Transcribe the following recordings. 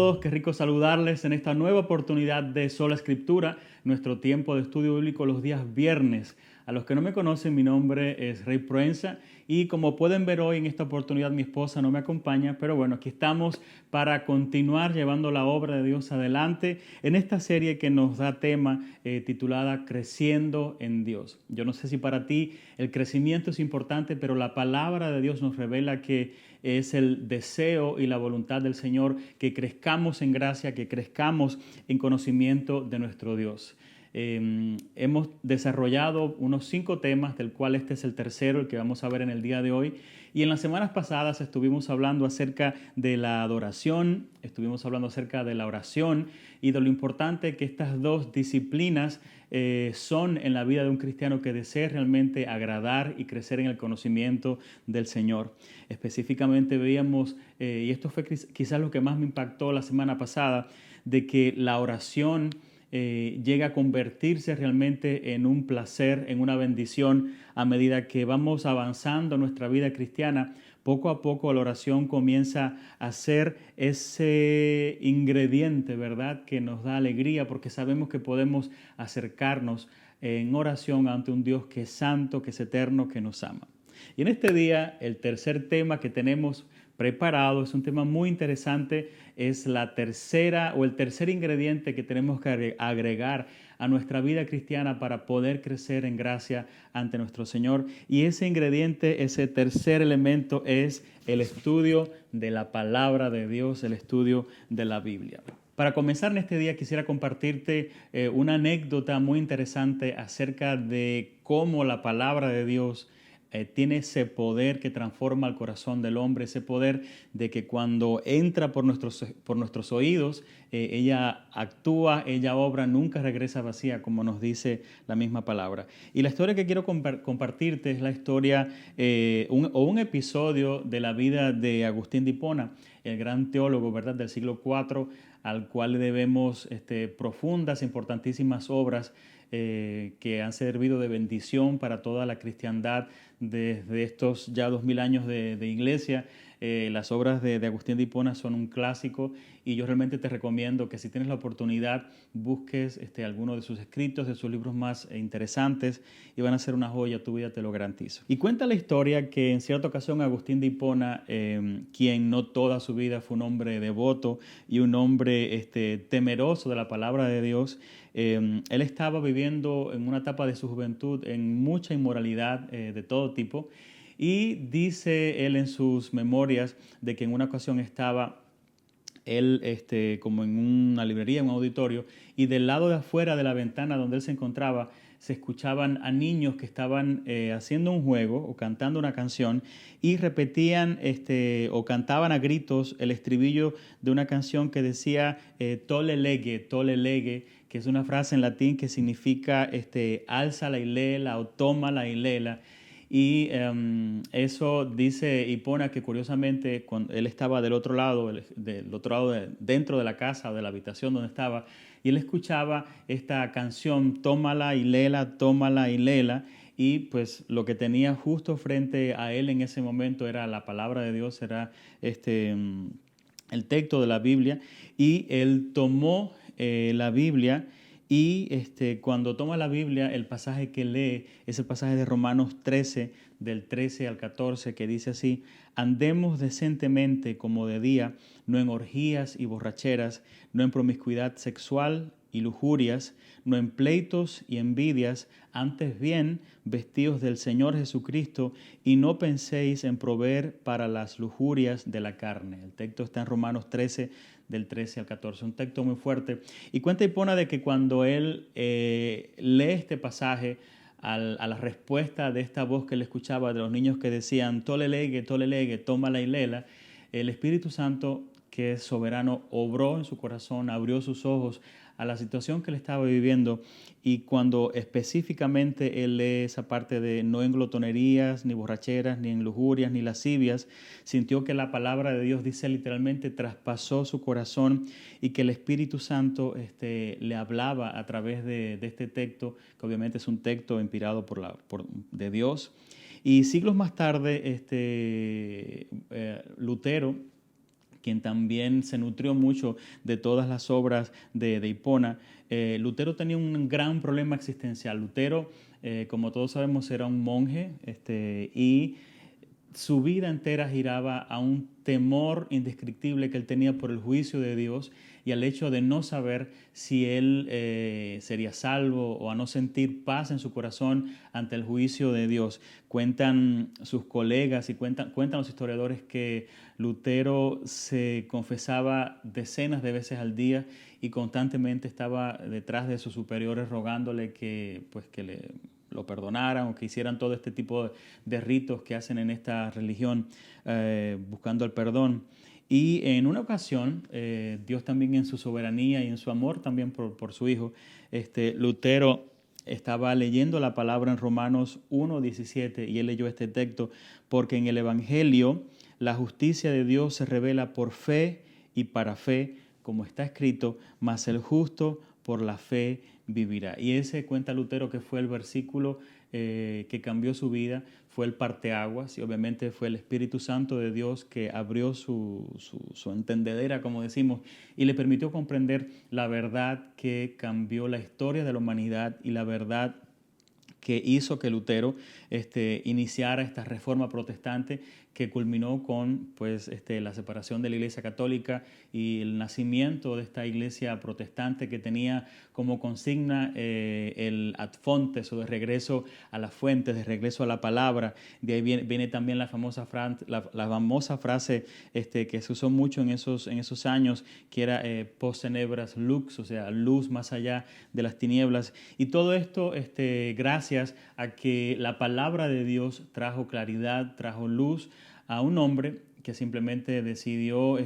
todos, qué rico saludarles en esta nueva oportunidad de Sola Escritura, nuestro tiempo de estudio bíblico los días viernes. A los que no me conocen, mi nombre es Rey Proenza y como pueden ver hoy en esta oportunidad mi esposa no me acompaña, pero bueno, aquí estamos para continuar llevando la obra de Dios adelante en esta serie que nos da tema titulada Creciendo en Dios. Yo no sé si para ti el crecimiento es importante, pero la palabra de Dios nos revela que es el deseo y la voluntad del Señor que crezcamos en gracia, que crezcamos en conocimiento de nuestro Dios. Hemos desarrollado unos 5 temas, del cual este es el tercero, el que vamos a ver en el día de hoy. Y en las semanas pasadas estuvimos hablando acerca de la adoración, estuvimos hablando acerca de la oración y de lo importante que estas dos disciplinas son en la vida de un cristiano que desee realmente agradar y crecer en el conocimiento del Señor. Específicamente veíamos, y esto fue quizás lo que más me impactó la semana pasada, de que la oración llega a convertirse realmente en un placer, en una bendición a medida que vamos avanzando en nuestra vida cristiana. Poco a poco la oración comienza a ser ese ingrediente, ¿verdad?, que nos da alegría porque sabemos que podemos acercarnos en oración ante un Dios que es santo, que es eterno, que nos ama. Y en este día, el tercer tema que tenemos preparado es un tema muy interesante, es la tercera o el tercer ingrediente que tenemos que agregar a nuestra vida cristiana para poder crecer en gracia ante nuestro Señor. Y ese ingrediente, ese tercer elemento es el estudio de la palabra de Dios, el estudio de la Biblia. Para comenzar en este día quisiera compartirte una anécdota muy interesante acerca de cómo la palabra de Dios tiene ese poder que transforma el corazón del hombre, ese poder de que cuando entra por nuestros oídos, ella actúa, ella obra, nunca regresa vacía, como nos dice la misma palabra. Y la historia que quiero compartirte es la historia un episodio de la vida de Agustín de Hipona, el gran teólogo, ¿verdad?, del siglo IV, al cual le debemos profundas, importantísimas obras que han servido de bendición para toda la cristiandad desde estos ya 2000 años de iglesia. Las obras de Agustín de Hipona son un clásico y yo realmente te recomiendo que si tienes la oportunidad busques alguno de sus escritos, de sus libros más interesantes y van a ser una joya, tu vida te lo garantizo. Y cuenta la historia que en cierta ocasión Agustín de Hipona, quien no toda su vida fue un hombre devoto y un hombre temeroso de la palabra de Dios, él estaba viviendo en una etapa de su juventud en mucha inmoralidad de todo tipo y dice él en sus memorias de que en una ocasión estaba él como en una librería, en un auditorio, y del lado de afuera de la ventana donde él se encontraba se escuchaban a niños que estaban haciendo un juego o cantando una canción y repetían o cantaban a gritos el estribillo de una canción que decía tole lege, que es una frase en latín que significa álzala y léela o tómala y léela. Y eso dice Hipona que curiosamente cuando él estaba del otro lado dentro de la casa o de la habitación donde estaba, y él escuchaba esta canción, tómala y léela, y pues lo que tenía justo frente a él en ese momento era la palabra de Dios, era el texto de la Biblia, y él tomó la Biblia. Y cuando toma la Biblia, el pasaje que lee es el pasaje de Romanos 13, del 13 al 14, que dice así: andemos decentemente como de día, no en orgías y borracheras, no en promiscuidad sexual y lujurias, no en pleitos y envidias, antes bien vestidos del Señor Jesucristo, y no penséis en proveer para las lujurias de la carne. El texto está en Romanos 13, del 13 al 14, un texto muy fuerte. Y cuenta Hipona de que cuando él lee este pasaje, a la respuesta de esta voz que él escuchaba de los niños que decían tole lege, tómala y léela, el Espíritu Santo, que es soberano, obró en su corazón, abrió sus ojos a la situación que él estaba viviendo, y cuando específicamente él lee esa parte de no en glotonerías, ni borracheras, ni en lujurias, ni lascivias, sintió que la palabra de Dios, dice literalmente, traspasó su corazón y que el Espíritu Santo le hablaba a través de este texto, que obviamente es un texto inspirado de Dios. Y siglos más tarde, Lutero, quien también se nutrió mucho de todas las obras de Hipona, Lutero tenía un gran problema existencial. Lutero, como todos sabemos, era un monje y su vida entera giraba a un temor indescriptible que él tenía por el juicio de Dios y al hecho de no saber si él sería salvo, o a no sentir paz en su corazón ante el juicio de Dios. Cuentan sus colegas y cuentan los historiadores que Lutero se confesaba decenas de veces al día y constantemente estaba detrás de sus superiores rogándole que lo perdonaran o que hicieran todo este tipo de ritos que hacen en esta religión, buscando el perdón. Y en una ocasión, Dios también en su soberanía y en su amor también por su Hijo, Lutero estaba leyendo la palabra en Romanos 1:17 y él leyó este texto: porque en el Evangelio la justicia de Dios se revela por fe y para fe, como está escrito, mas el justo por la fe vivirá. Y ese cuenta Lutero que fue el versículo que cambió su vida, fue el parteaguas, y obviamente fue el Espíritu Santo de Dios que abrió su entendedera, como decimos, y le permitió comprender la verdad que cambió la historia de la humanidad y la verdad que hizo que Lutero iniciara esta reforma protestante que culminó con la separación de la Iglesia Católica y el nacimiento de esta Iglesia protestante que tenía como consigna el ad fontes, o de regreso a las fuentes, de regreso a la palabra. De ahí viene también la famosa frase que se usó mucho en esos años, que era post tenebras lux, o sea, luz más allá de las tinieblas. Y todo esto gracias a que la palabra de Dios trajo claridad, trajo luz a un hombre que simplemente decidió,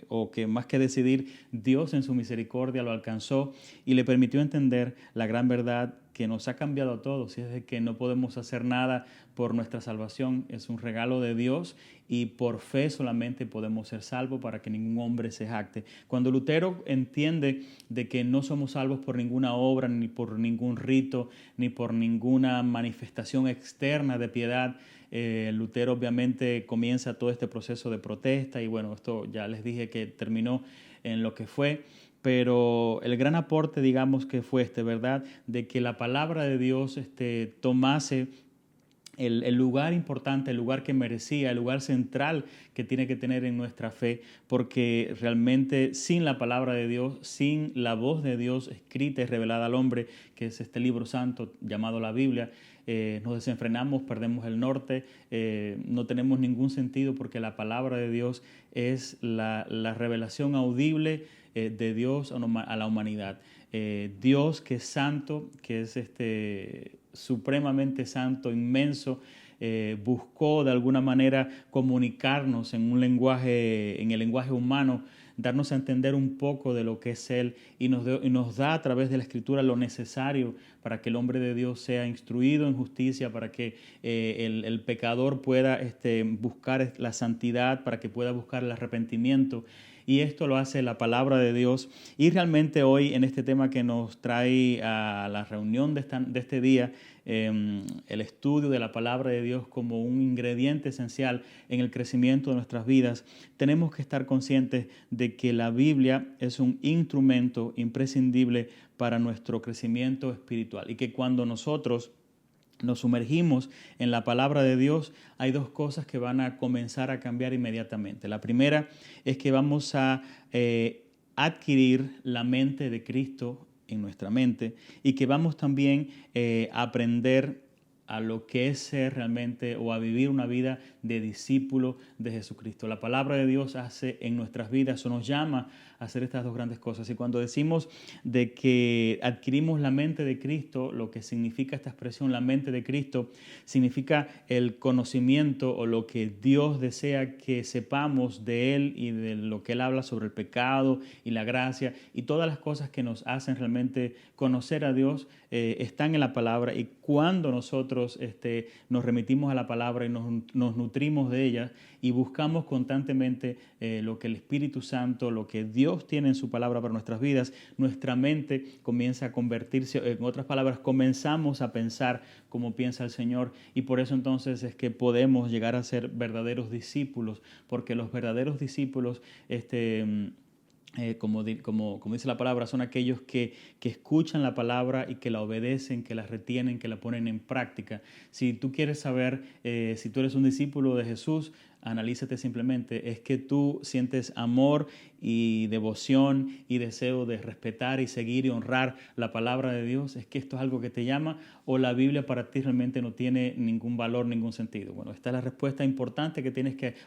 o que más que decidir, Dios en su misericordia lo alcanzó y le permitió entender la gran verdad que nos ha cambiado a todos, y es de que no podemos hacer nada por nuestra salvación, es un regalo de Dios y por fe solamente podemos ser salvos, para que ningún hombre se jacte. Cuando Lutero entiende de que no somos salvos por ninguna obra, ni por ningún rito, ni por ninguna manifestación externa de piedad, Lutero obviamente comienza todo este proceso de protesta, y bueno, esto ya les dije que terminó en lo que fue. Pero el gran aporte, digamos, que fue ¿verdad? De que la palabra de Dios tomase el lugar importante, el lugar que merecía, el lugar central que tiene que tener en nuestra fe, porque realmente sin la palabra de Dios, sin la voz de Dios escrita y revelada al hombre, que es este libro santo llamado la Biblia, nos desenfrenamos, perdemos el norte, no tenemos ningún sentido, porque la palabra de Dios es la revelación audible de Dios a la humanidad. Dios, que es santo, que es supremamente santo, inmenso, buscó de alguna manera comunicarnos en el lenguaje humano, darnos a entender un poco de lo que es Él, y nos da a través de la Escritura lo necesario para que el hombre de Dios sea instruido en justicia, para que el pecador pueda buscar la santidad, para que pueda buscar el arrepentimiento. Y esto lo hace la palabra de Dios. Y realmente hoy, en este tema que nos trae a la reunión de este día, el estudio de la palabra de Dios como un ingrediente esencial en el crecimiento de nuestras vidas, tenemos que estar conscientes de que la Biblia es un instrumento imprescindible para nuestro crecimiento espiritual, y que cuando nosotros nos sumergimos en la palabra de Dios, hay dos cosas que van a comenzar a cambiar inmediatamente. La primera es que vamos a adquirir la mente de Cristo en nuestra mente, y que vamos también a aprender a lo que es ser realmente, o a vivir una vida de discípulo de Jesucristo. La palabra de Dios hace en nuestras vidas, o nos llama a hacer estas dos grandes cosas. Y cuando decimos de que adquirimos la mente de Cristo, lo que significa esta expresión, la mente de Cristo, significa el conocimiento, o lo que Dios desea que sepamos de Él y de lo que Él habla sobre el pecado y la gracia, y todas las cosas que nos hacen realmente conocer a Dios están en la palabra. Y cuando nosotros nosotros nos remitimos a la palabra y nos nutrimos de ella y buscamos constantemente lo que el Espíritu Santo, lo que Dios tiene en su palabra para nuestras vidas, nuestra mente comienza a convertirse, en otras palabras, comenzamos a pensar como piensa el Señor, y por eso entonces es que podemos llegar a ser verdaderos discípulos, porque los verdaderos discípulos, como dice la palabra, son aquellos que escuchan la palabra y que la obedecen, que la retienen, que la ponen en práctica. Si tú quieres saber si tú eres un discípulo de Jesús, analízate simplemente. Es que tú sientes amor y devoción y deseo de respetar y seguir y honrar la palabra de Dios. Es que esto es algo que te llama, o la Biblia para ti realmente no tiene ningún valor, ningún sentido. Bueno, esta es la respuesta importante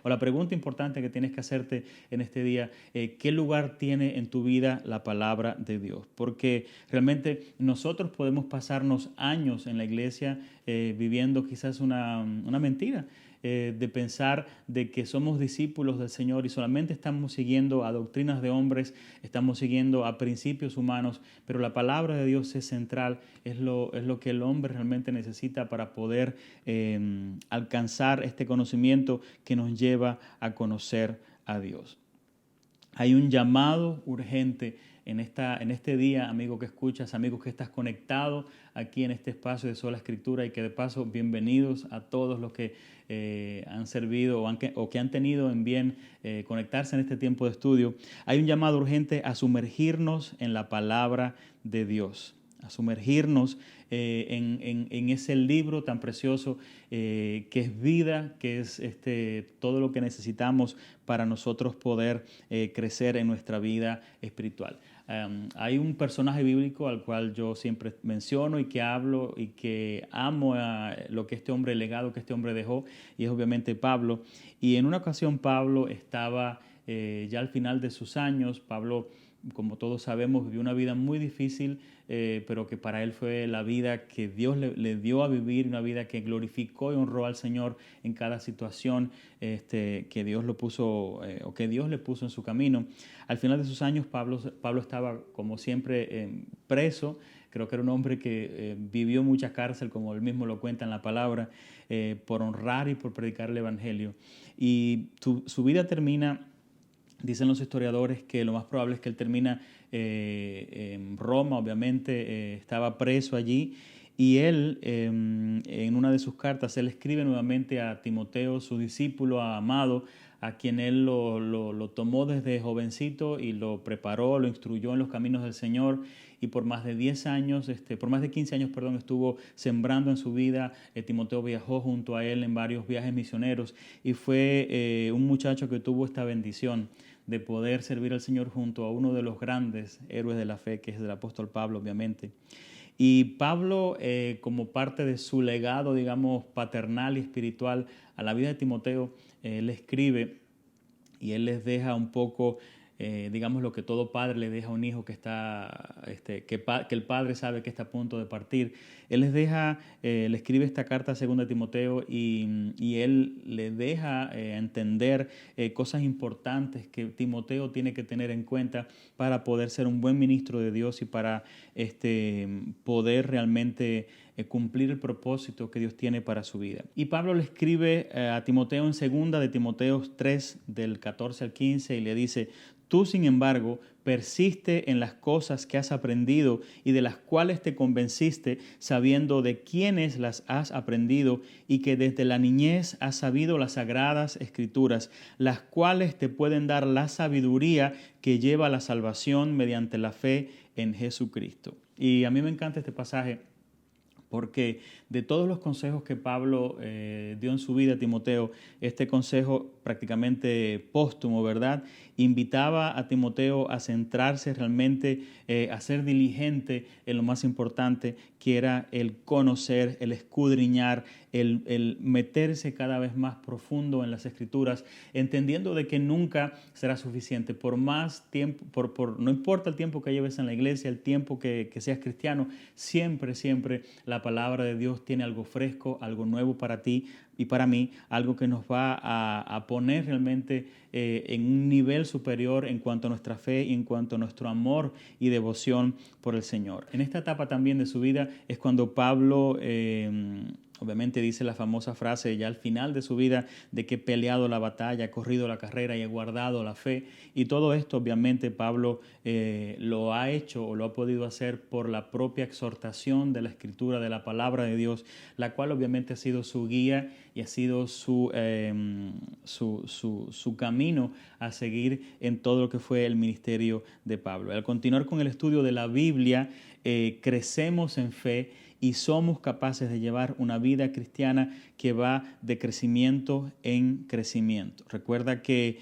o la pregunta importante que tienes que hacerte en este día. ¿Qué lugar tiene en tu vida la palabra de Dios? Porque realmente nosotros podemos pasarnos años en la iglesia viviendo quizás una mentira. De pensar de que somos discípulos del Señor y solamente estamos siguiendo a doctrinas de hombres, estamos siguiendo a principios humanos, pero la palabra de Dios es central, es lo que el hombre realmente necesita para poder alcanzar este conocimiento que nos lleva a conocer a Dios. Hay un llamado urgente en este día, amigo que escuchas, amigo que estás conectado aquí en este espacio de Sola Escritura, y que de paso bienvenidos a todos los que han servido o que han tenido en bien conectarse en este tiempo de estudio. Hay un llamado urgente a sumergirnos en la palabra de Dios, a sumergirnos en ese libro tan precioso que es vida, que es todo lo que necesitamos para nosotros poder crecer en nuestra vida espiritual. Hay un personaje bíblico al cual yo siempre menciono y que hablo y que amo lo que el legado que este hombre dejó, y es obviamente Pablo. Y en una ocasión Pablo estaba ya al final de sus años. Pablo, como todos sabemos, vivió una vida muy difícil, pero que para él fue la vida que Dios le dio a vivir, una vida que glorificó y honró al Señor en cada situación que Dios lo puso o que Dios le puso en su camino. Al final de sus años, Pablo estaba, como siempre, preso. Creo que era un hombre que vivió mucha cárcel, como él mismo lo cuenta en la palabra, por honrar y por predicar el Evangelio. Y su vida termina. Dicen los historiadores que lo más probable es que él termina en Roma, obviamente estaba preso allí, y él en una de sus cartas, él escribe nuevamente a Timoteo, su discípulo amado, a quien él lo tomó desde jovencito y lo preparó, lo instruyó en los caminos del Señor, y por más de 10 años, por más de 15 años, estuvo sembrando en su vida. Timoteo viajó junto a él en varios viajes misioneros, y fue un muchacho que tuvo esta bendición de poder servir al Señor junto a uno de los grandes héroes de la fe, que es el apóstol Pablo, obviamente. Y Pablo, como parte de su legado, digamos, paternal y espiritual a la vida de Timoteo, le escribe y él les deja un poco, digamos, lo que todo padre le deja a un hijo que el padre sabe que está a punto de partir. Él le escribe esta carta a 2 Timoteo, y él le deja entender cosas importantes que Timoteo tiene que tener en cuenta para poder ser un buen ministro de Dios y para poder realmente cumplir el propósito que Dios tiene para su vida. Y Pablo le escribe a Timoteo en 2 Timoteo 3, del 14 al 15, y le dice: tú, sin embargo, persiste en las cosas que has aprendido y de las cuales te convenciste, sabiendo de quiénes las has aprendido, y que desde la niñez has sabido las sagradas escrituras, las cuales te pueden dar la sabiduría que lleva a la salvación mediante la fe en Jesucristo. Y a mí me encanta este pasaje, porque de todos los consejos que Pablo dio en su vida a Timoteo, este consejo prácticamente póstumo, ¿verdad?, invitaba a Timoteo a centrarse realmente, a ser diligente en lo más importante, que era el conocer, el escudriñar, el meterse cada vez más profundo en las Escrituras, entendiendo de que nunca será suficiente. Por más tiempo, no importa el tiempo que lleves en la iglesia, el tiempo que seas cristiano, siempre la palabra de Dios tiene algo fresco, algo nuevo para ti y para mí, algo que nos va a poner realmente en un nivel superior en cuanto a nuestra fe y en cuanto a nuestro amor y devoción por el Señor. En esta etapa también de su vida es cuando Pablo Obviamente dice la famosa frase ya al final de su vida de que he peleado la batalla, he corrido la carrera y he guardado la fe. Y todo esto obviamente Pablo lo ha hecho o lo ha podido hacer por la propia exhortación de la Escritura, de la palabra de Dios, la cual obviamente ha sido su guía y ha sido su camino a seguir en todo lo que fue el ministerio de Pablo. Al continuar con el estudio de la Biblia, crecemos en fe y somos capaces de llevar una vida cristiana que va de crecimiento en crecimiento. Recuerda que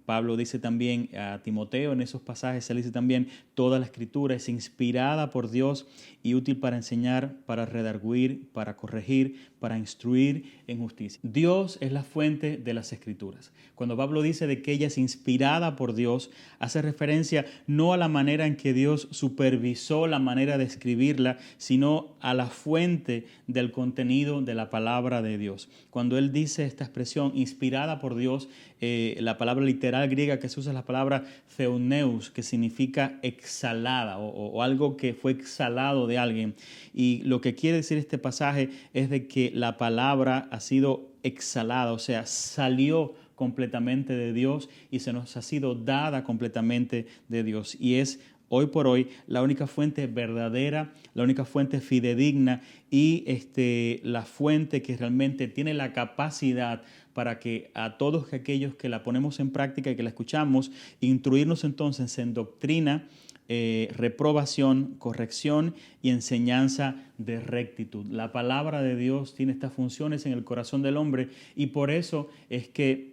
Pablo dice también a Timoteo en esos pasajes, él dice también, toda la Escritura es inspirada por Dios y útil para enseñar, para redarguir, para corregir, para instruir en justicia. Dios es la fuente de las Escrituras. Cuando Pablo dice de que ella es inspirada por Dios, hace referencia no a la manera en que Dios supervisó la manera de escribirla, sino a la fuente del contenido de la palabra de Dios. Cuando él dice esta expresión, inspirada por Dios, la palabra literal griega que se usa es la palabra theoneus, que significa exhalada o algo que fue exhalado de alguien. Y lo que quiere decir este pasaje es de que la palabra ha sido exhalada, o sea, salió completamente de Dios y se nos ha sido dada completamente de Dios. Y es hoy por hoy la única fuente verdadera, la única fuente fidedigna y la fuente que realmente tiene la capacidad para que a todos aquellos que la ponemos en práctica y que la escuchamos, instruirnos entonces en doctrina, reprobación, corrección y enseñanza de rectitud. La palabra de Dios tiene estas funciones en el corazón del hombre y por eso es que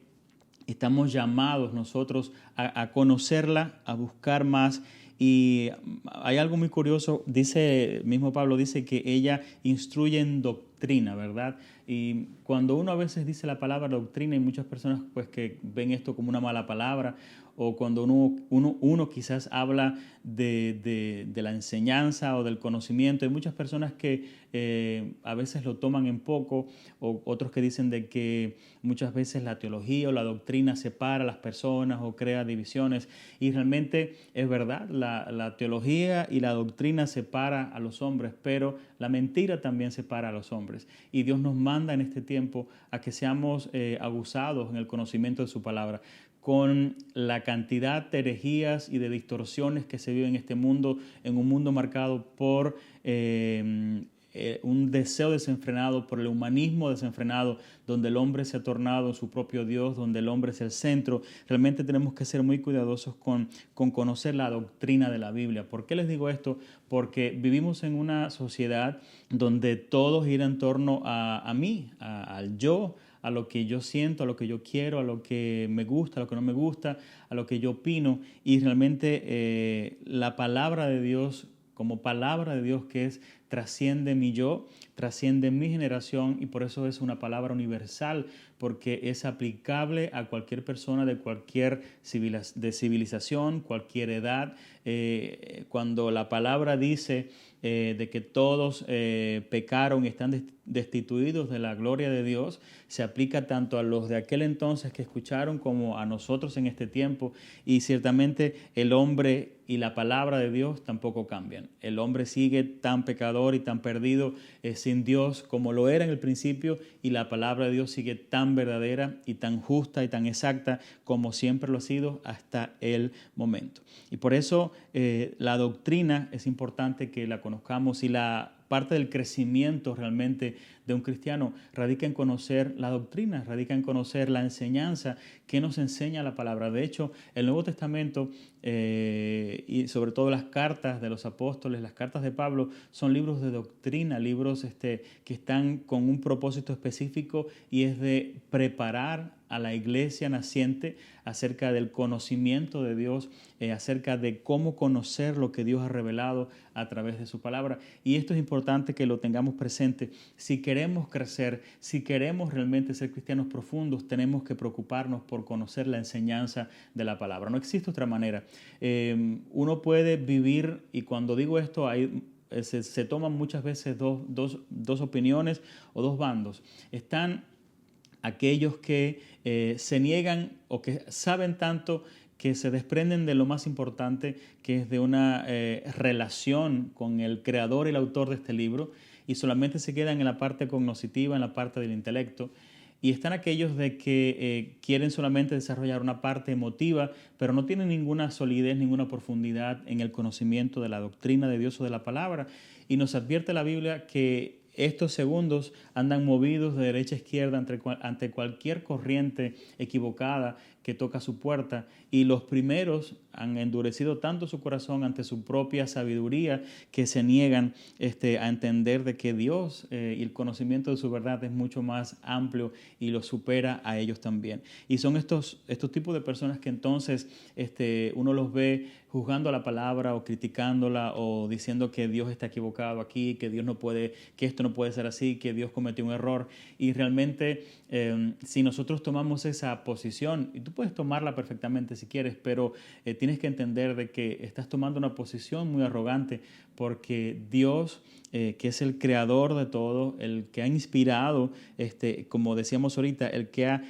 estamos llamados nosotros a conocerla, a buscar más. Y hay algo muy curioso, dice, mismo Pablo dice que ella instruye en doctrina, ¿verdad? Y cuando uno a veces dice la palabra doctrina, hay muchas personas pues que ven esto como una mala palabra, o cuando uno quizás habla de la enseñanza o del conocimiento, hay muchas personas que a veces lo toman en poco, o otros que dicen de que muchas veces la teología o la doctrina separa a las personas o crea divisiones, y realmente es verdad, la teología y la doctrina separa a los hombres, pero la mentira también separa a los hombres, y Dios nos manda en este tiempo a que seamos aguzados en el conocimiento de su palabra. Con la cantidad de herejías y de distorsiones que se vive en este mundo, en un mundo marcado por un deseo desenfrenado, por el humanismo desenfrenado, donde el hombre se ha tornado su propio Dios, donde el hombre es el centro, realmente tenemos que ser muy cuidadosos con conocer la doctrina de la Biblia. ¿Por qué les digo esto? Porque vivimos en una sociedad donde todo gira en torno a mí, al yo, a lo que yo siento, a lo que yo quiero, a lo que me gusta, a lo que no me gusta, a lo que yo opino. Y realmente la palabra de Dios, como palabra de Dios que es, trasciende mi yo, trasciende mi generación, y por eso es una palabra universal, porque es aplicable a cualquier persona de cualquier civilización, cualquier edad. Cuando la palabra dice de que todos pecaron y están destituidos de la gloria de Dios, se aplica tanto a los de aquel entonces que escucharon como a nosotros en este tiempo, y ciertamente el hombre y la palabra de Dios tampoco cambian. El hombre sigue tan pecador y tan perdido sin Dios como lo era en el principio, y la palabra de Dios sigue tan verdadera y tan justa y tan exacta como siempre lo ha sido hasta el momento. Y por eso la doctrina es importante que la conozcamos, y la parte del crecimiento realmente de un cristiano radica en conocer la doctrina, radica en conocer la enseñanza que nos enseña la palabra. De hecho, el Nuevo Testamento y sobre todo las cartas de los apóstoles, las cartas de Pablo, son libros de doctrina, libros que están con un propósito específico, y es de preparar a la iglesia naciente acerca del conocimiento de Dios, acerca de cómo conocer lo que Dios ha revelado a través de su palabra. Y esto es importante que lo tengamos presente. Si queremos crecer, si queremos realmente ser cristianos profundos, tenemos que preocuparnos por conocer la enseñanza de la palabra. No existe otra manera. Uno puede vivir, y cuando digo esto, se toman muchas veces dos opiniones o dos bandos. Están aquellos que se niegan o que saben tanto que se desprenden de lo más importante, que es de una relación con el creador y el autor de este libro, y solamente se quedan en la parte cognitiva, en la parte del intelecto. Y están aquellos de que quieren solamente desarrollar una parte emotiva, pero no tienen ninguna solidez, ninguna profundidad en el conocimiento de la doctrina de Dios o de la palabra. Y nos advierte la Biblia que estos segundos andan movidos de derecha a izquierda ante cualquier corriente equivocada que toca su puerta, y los primeros han endurecido tanto su corazón ante su propia sabiduría que se niegan a entender de que Dios y el conocimiento de su verdad es mucho más amplio y los supera a ellos también. Y son estos tipos de personas que entonces uno los ve juzgando la palabra o criticándola o diciendo que Dios está equivocado aquí, que Dios no puede, que esto no puede ser así, que Dios cometió un error. Y realmente si nosotros tomamos esa posición, y tú puedes tomarla perfectamente si quieres, pero tienes que entender de que estás tomando una posición muy arrogante, porque Dios, que es el creador de todo, el que ha inspirado, como decíamos ahorita, el que ha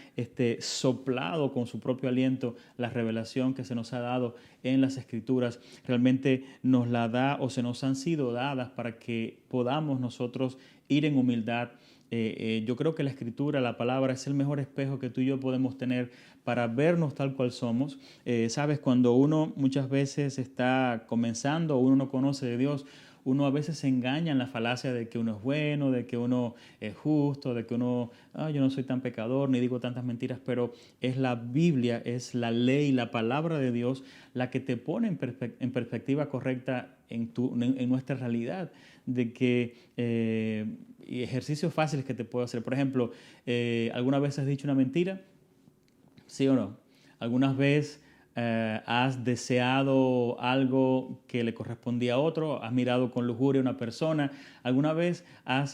soplado con su propio aliento la revelación que se nos ha dado en las Escrituras, realmente nos la da o se nos han sido dadas para que podamos nosotros ir en humildad. Yo creo que la Escritura, la palabra, es el mejor espejo que tú y yo podemos tener para vernos tal cual somos. Sabes, cuando uno muchas veces está comenzando, uno no conoce de Dios, uno a veces se engaña en la falacia de que uno es bueno, de que uno es justo, de que uno, yo no soy tan pecador, ni digo tantas mentiras, pero es la Biblia, es la ley, la palabra de Dios, la que te pone en perspectiva correcta en nuestra realidad, de que y ejercicios fáciles que te puedo hacer. Por ejemplo, ¿alguna vez has dicho una mentira? ¿Sí o no? ¿Algunas veces has deseado algo que le correspondía a otro? ¿Has mirado con lujuria a una persona? ¿Alguna vez has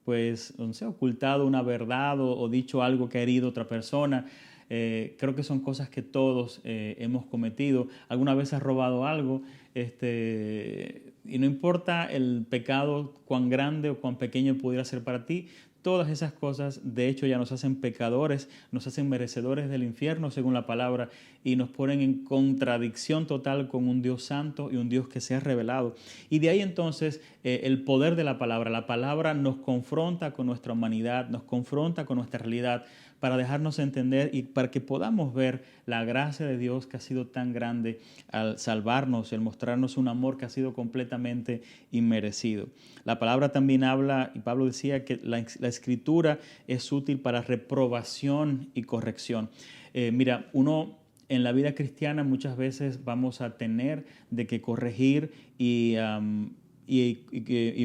pues, no sé, ocultado una verdad o dicho algo que ha herido a otra persona? Creo que son cosas que todos hemos cometido. ¿Alguna vez has robado algo? Y no importa el pecado, cuán grande o cuán pequeño pudiera ser para ti, todas esas cosas de hecho ya nos hacen pecadores, nos hacen merecedores del infierno según la palabra, y nos ponen en contradicción total con un Dios santo y un Dios que se ha revelado. Y de ahí entonces el poder de la palabra nos confronta con nuestra humanidad, nos confronta con nuestra realidad, para dejarnos entender y para que podamos ver la gracia de Dios que ha sido tan grande al salvarnos, el mostrarnos un amor que ha sido completamente inmerecido. La palabra también habla, y Pablo decía que la escritura es útil para reprobación y corrección. Mira, uno en la vida cristiana muchas veces vamos a tener de que corregir y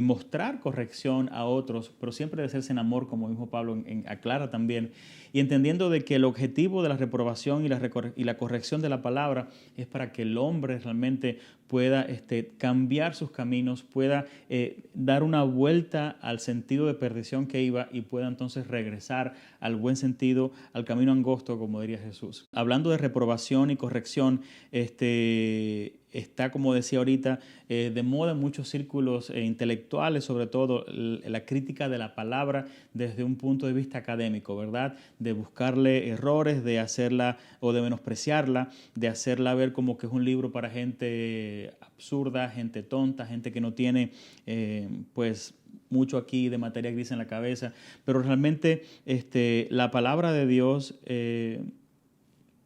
mostrar corrección a otros, pero siempre debe hacerse en amor, como dijo Pablo, aclara también, y entendiendo de que el objetivo de la reprobación y la corrección de la palabra es para que el hombre realmente pueda cambiar sus caminos, pueda dar una vuelta al sentido de perdición que iba y pueda entonces regresar al buen sentido, al camino angosto, como diría Jesús. Hablando de reprobación y corrección, está, como decía ahorita, de moda en muchos círculos intelectuales, sobre todo la crítica de la palabra desde un punto de vista académico, ¿verdad? De buscarle errores, de hacerla o de menospreciarla, de hacerla ver como que es un libro para gente absurda, gente tonta, gente que no tiene, pues, mucho aquí de materia gris en la cabeza. Pero realmente la palabra de Dios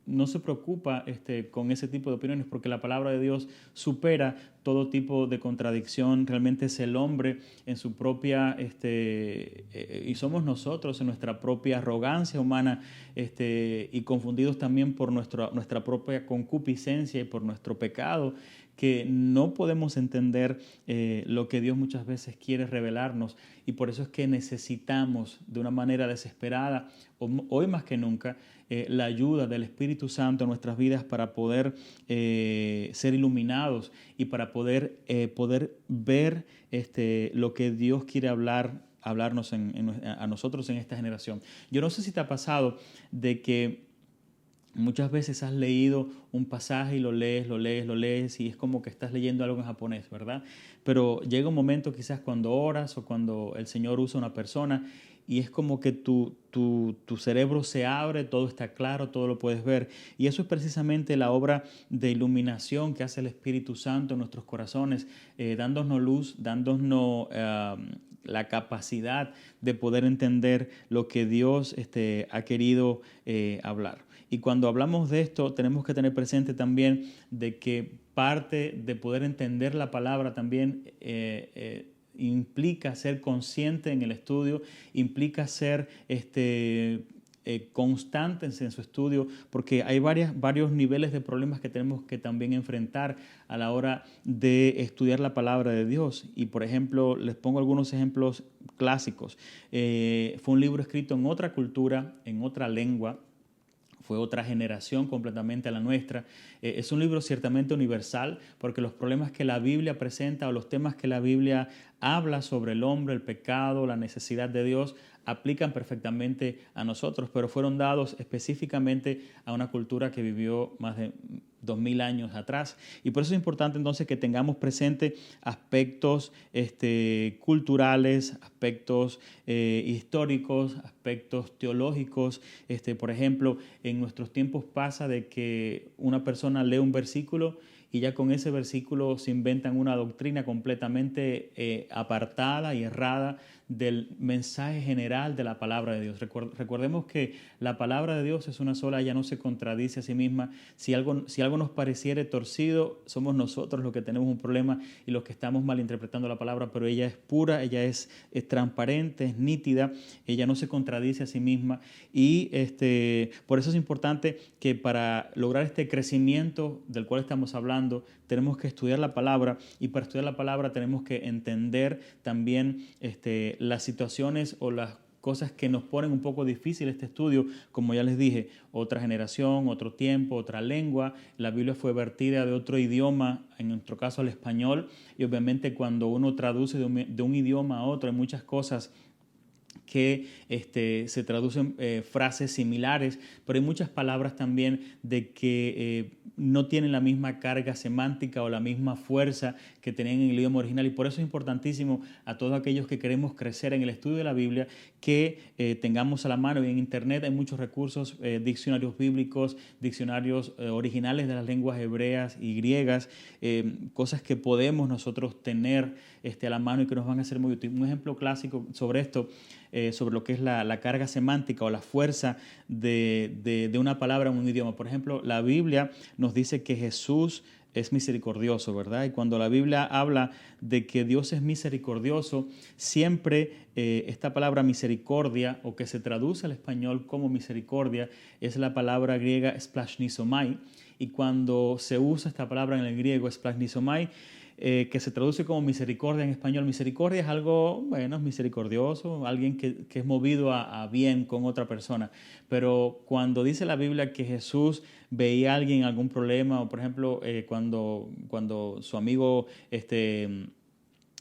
no se preocupa con ese tipo de opiniones, porque la palabra de Dios supera todo tipo de contradicción. Realmente es el hombre en su propia, y somos nosotros en nuestra propia arrogancia humana, y confundidos también por nuestra propia concupiscencia y por nuestro pecado, que no podemos entender lo que Dios muchas veces quiere revelarnos, y por eso es que necesitamos de una manera desesperada, hoy más que nunca, la ayuda del Espíritu Santo en nuestras vidas para poder ser iluminados y para poder ver lo que Dios quiere hablarnos a nosotros en esta generación. Yo no sé si te ha pasado de que muchas veces has leído un pasaje y lo lees y es como que estás leyendo algo en japonés, ¿verdad? Pero llega un momento quizás cuando oras o cuando el Señor usa una persona y es como que tu cerebro se abre, todo está claro, todo lo puedes ver. Y eso es precisamente la obra de iluminación que hace el Espíritu Santo en nuestros corazones, dándonos luz, dándonos la capacidad de poder entender lo que Dios ha querido hablar. Y cuando hablamos de esto, tenemos que tener presente también de que parte de poder entender la palabra también implica ser consciente en el estudio, implica ser constantes en su estudio, porque hay varios niveles de problemas que tenemos que también enfrentar a la hora de estudiar la palabra de Dios. Y por ejemplo, les pongo algunos ejemplos clásicos. Fue un libro escrito en otra cultura, en otra lengua, fue otra generación completamente a la nuestra. Es un libro ciertamente universal porque los problemas que la Biblia presenta o los temas que la Biblia habla sobre el hombre, el pecado, la necesidad de Dios, aplican perfectamente a nosotros, pero fueron dados específicamente a una cultura que vivió más de 2000 años atrás. Y por eso es importante entonces que tengamos presente aspectos culturales, aspectos históricos, aspectos teológicos. Por ejemplo, en nuestros tiempos pasa de que una persona lee un versículo y ya con ese versículo se inventan una doctrina completamente apartada y errada del mensaje general de la palabra de Dios. Recordemos que la palabra de Dios es una sola, ella no se contradice a sí misma. Si algo nos pareciere torcido, somos nosotros los que tenemos un problema y los que estamos malinterpretando la palabra, pero ella es pura, ella es transparente, es nítida, ella no se contradice a sí misma. Y por eso es importante que para lograr este crecimiento del cual estamos hablando, tenemos que estudiar la palabra, y para estudiar la palabra tenemos que entender también las situaciones o las cosas que nos ponen un poco difícil este estudio, como ya les dije, otra generación, otro tiempo, otra lengua. La Biblia fue vertida de otro idioma, en nuestro caso al español, y obviamente cuando uno traduce de un idioma a otro hay muchas cosas que se traducen frases similares, pero hay muchas palabras también de que no tienen la misma carga semántica o la misma fuerza que tenían en el idioma original, y por eso es importantísimo a todos aquellos que queremos crecer en el estudio de la Biblia que tengamos a la mano, y en internet hay muchos recursos, diccionarios bíblicos, diccionarios originales de las lenguas hebreas y griegas, cosas que podemos nosotros tener a la mano y que nos van a ser muy útiles. Un ejemplo clásico sobre esto, sobre lo que es la carga semántica o la fuerza de una palabra en un idioma. Por ejemplo, la Biblia nos dice que Jesús es misericordioso, ¿verdad? Y cuando la Biblia habla de que Dios es misericordioso, siempre esta palabra misericordia, o que se traduce al español como misericordia, es la palabra griega splashnizomai. Y cuando se usa esta palabra en el griego, splashnizomai, que se traduce como misericordia en español. Misericordia es algo, bueno, es misericordioso, alguien que es movido a bien con otra persona. Pero cuando dice la Biblia que Jesús veía a alguien en algún problema, o por ejemplo, cuando su amigo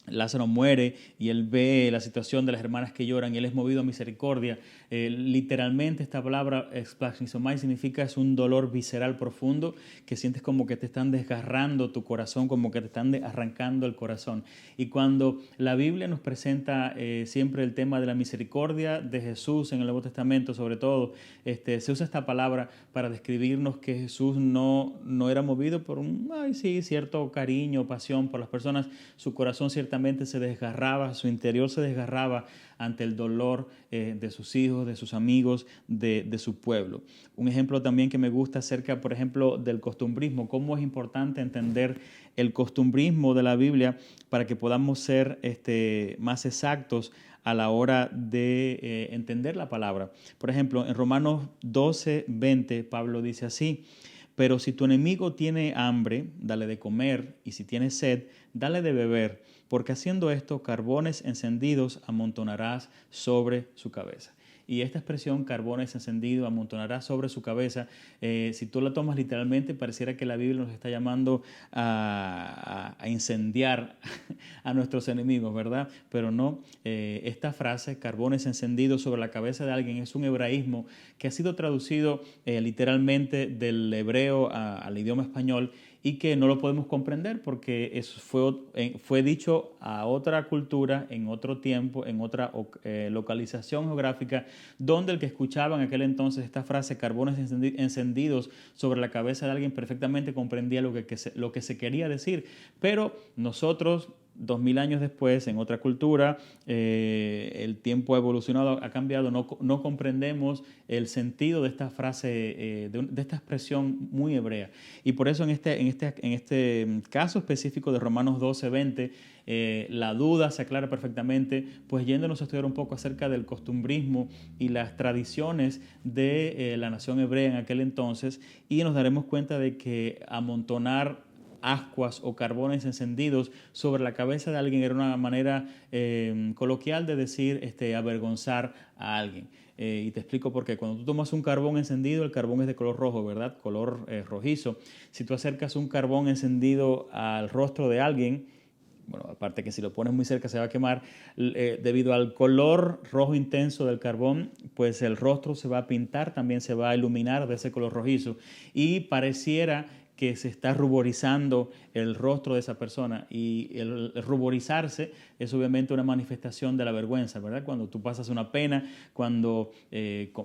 Lázaro muere y él ve la situación de las hermanas que lloran y él es movido a misericordia. Literalmente esta palabra splashnizomai significa es un dolor visceral profundo, que sientes como que te están desgarrando tu corazón, como que te están arrancando el corazón. Y cuando la Biblia nos presenta siempre el tema de la misericordia de Jesús en el Nuevo Testamento, sobre todo, se usa esta palabra para describirnos que Jesús no era movido por cierto cariño, pasión por las personas. Su corazón ciertamente se desgarraba, su interior se desgarraba ante el dolor de sus hijos, de sus amigos, de su pueblo. Un ejemplo también que me gusta acerca, por ejemplo, del costumbrismo, cómo es importante entender el costumbrismo de la Biblia para que podamos ser más exactos a la hora de entender la palabra. Por ejemplo, en Romanos 12:20, Pablo dice así: pero si tu enemigo tiene hambre, dale de comer, y si tiene sed, dale de beber, porque haciendo esto, carbones encendidos amontonarás sobre su cabeza. Y esta expresión, carbones encendidos, amontonarás sobre su cabeza, si tú la tomas literalmente, pareciera que la Biblia nos está llamando a incendiar a nuestros enemigos, ¿verdad? Pero no, esta frase, carbones encendidos sobre la cabeza de alguien, es un hebraísmo que ha sido traducido literalmente del hebreo al idioma español, y que no lo podemos comprender porque eso fue dicho a otra cultura, en otro tiempo, en otra localización geográfica, donde el que escuchaba en aquel entonces esta frase, carbones encendidos sobre la cabeza de alguien, perfectamente comprendía lo que se quería decir. Pero nosotros, 2000 años después, en otra cultura, el tiempo ha evolucionado, ha cambiado, no comprendemos el sentido de esta frase, de esta expresión muy hebrea. Y por eso en este caso específico de Romanos 12:20, la duda se aclara perfectamente, pues yéndonos a estudiar un poco acerca del costumbrismo y las tradiciones de la nación hebrea en aquel entonces, y nos daremos cuenta de que amontonar ascuas o carbones encendidos sobre la cabeza de alguien era una manera coloquial de decir avergonzar a alguien. Y te explico por qué. Cuando tú tomas un carbón encendido, el carbón es de color rojo, ¿verdad? Color rojizo. Si tú acercas un carbón encendido al rostro de alguien, bueno, aparte que si lo pones muy cerca se va a quemar, debido al color rojo intenso del carbón, pues el rostro se va a pintar, también se va a iluminar de ese color rojizo y pareciera que se está ruborizando el rostro de esa persona, y el ruborizarse es obviamente una manifestación de la vergüenza, ¿verdad? Cuando tú pasas una pena, cuando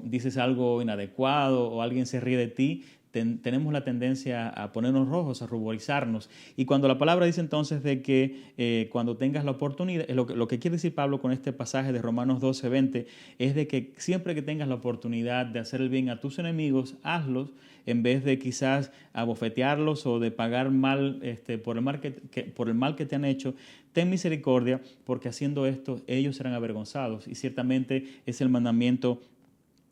dices algo inadecuado o alguien se ríe de ti, tenemos la tendencia a ponernos rojos, a ruborizarnos. Y cuando la palabra dice entonces de que cuando tengas la oportunidad, lo que quiere decir Pablo con este pasaje de Romanos 12:20 es de que siempre que tengas la oportunidad de hacer el bien a tus enemigos, hazlos, en vez de quizás abofetearlos o de pagar mal por el mal que te han hecho. Ten misericordia, porque haciendo esto ellos serán avergonzados. Y ciertamente es el mandamiento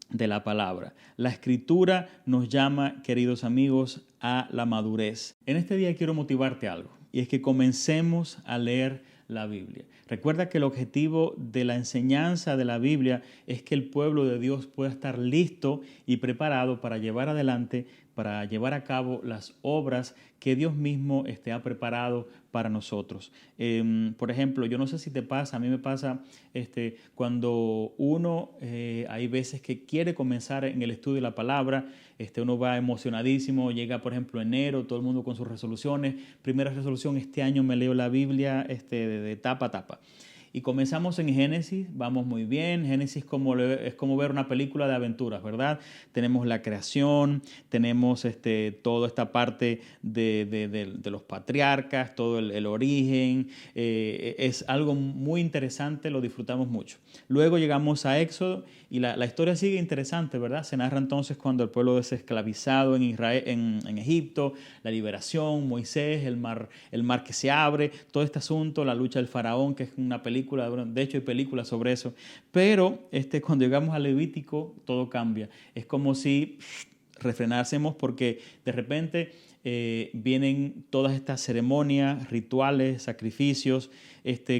de la palabra. La Escritura nos llama, queridos amigos, a la madurez. En este día quiero motivarte algo, y es que comencemos a leer la Biblia. Recuerda que el objetivo de la enseñanza de la Biblia es que el pueblo de Dios pueda estar listo y preparado para llevar adelante, para llevar a cabo las obras que Dios mismo ha preparado para nosotros. Por ejemplo, yo no sé si te pasa, a mí me pasa cuando uno, hay veces que quiere comenzar en el estudio de la palabra, uno va emocionadísimo, llega por ejemplo enero, todo el mundo con sus resoluciones, primera resolución, este año me leo la Biblia de tapa a tapa. Y comenzamos en Génesis, vamos muy bien. Génesis es como ver una película de aventuras, ¿verdad? Tenemos la creación, tenemos toda esta parte de los patriarcas, todo el origen. Es algo muy interesante, lo disfrutamos mucho. Luego llegamos a Éxodo y la historia sigue interesante, ¿verdad? Se narra entonces cuando el pueblo es esclavizado en Israel, en Egipto, la liberación, Moisés, el mar que se abre, todo este asunto, la lucha del faraón, que es una película, de hecho hay películas sobre eso, pero cuando llegamos al Levítico todo cambia. Es como si refrenásemos, porque de repente vienen todas estas ceremonias, rituales, sacrificios,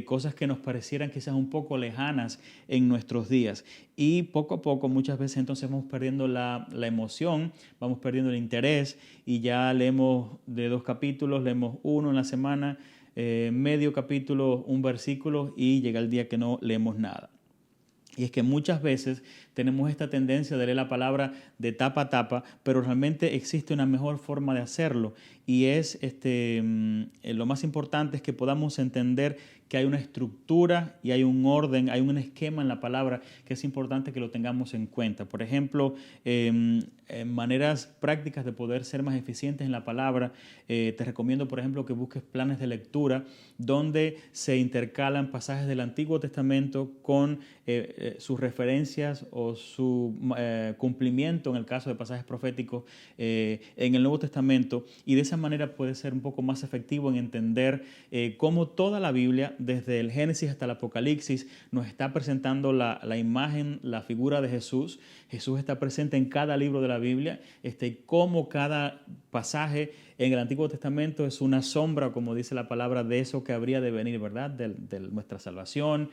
cosas que nos parecieran quizás un poco lejanas en nuestros días. Y poco a poco, muchas veces entonces vamos perdiendo la emoción, vamos perdiendo el interés, y ya leemos de 2 capítulos, leemos uno en la semana, medio capítulo, un versículo, y llega el día que no leemos nada. Y es que muchas veces tenemos esta tendencia de leer la palabra de tapa a tapa, pero realmente existe una mejor forma de hacerlo, y es lo más importante es que podamos entender que hay una estructura y hay un orden, hay un esquema en la palabra que es importante que lo tengamos en cuenta. Por ejemplo, maneras prácticas de poder ser más eficientes en la palabra, te recomiendo, por ejemplo, que busques planes de lectura donde se intercalan pasajes del Antiguo Testamento con sus referencias o su cumplimiento en el caso de pasajes proféticos en el Nuevo Testamento, y de esa manera puede ser un poco más efectivo en entender cómo toda la Biblia, desde el Génesis hasta el Apocalipsis, nos está presentando la imagen, la figura de Jesús. Jesús está presente en cada libro de la Biblia, cómo cada pasaje en el Antiguo Testamento es una sombra, como dice la palabra, de eso que habría de venir, ¿verdad? De nuestra salvación,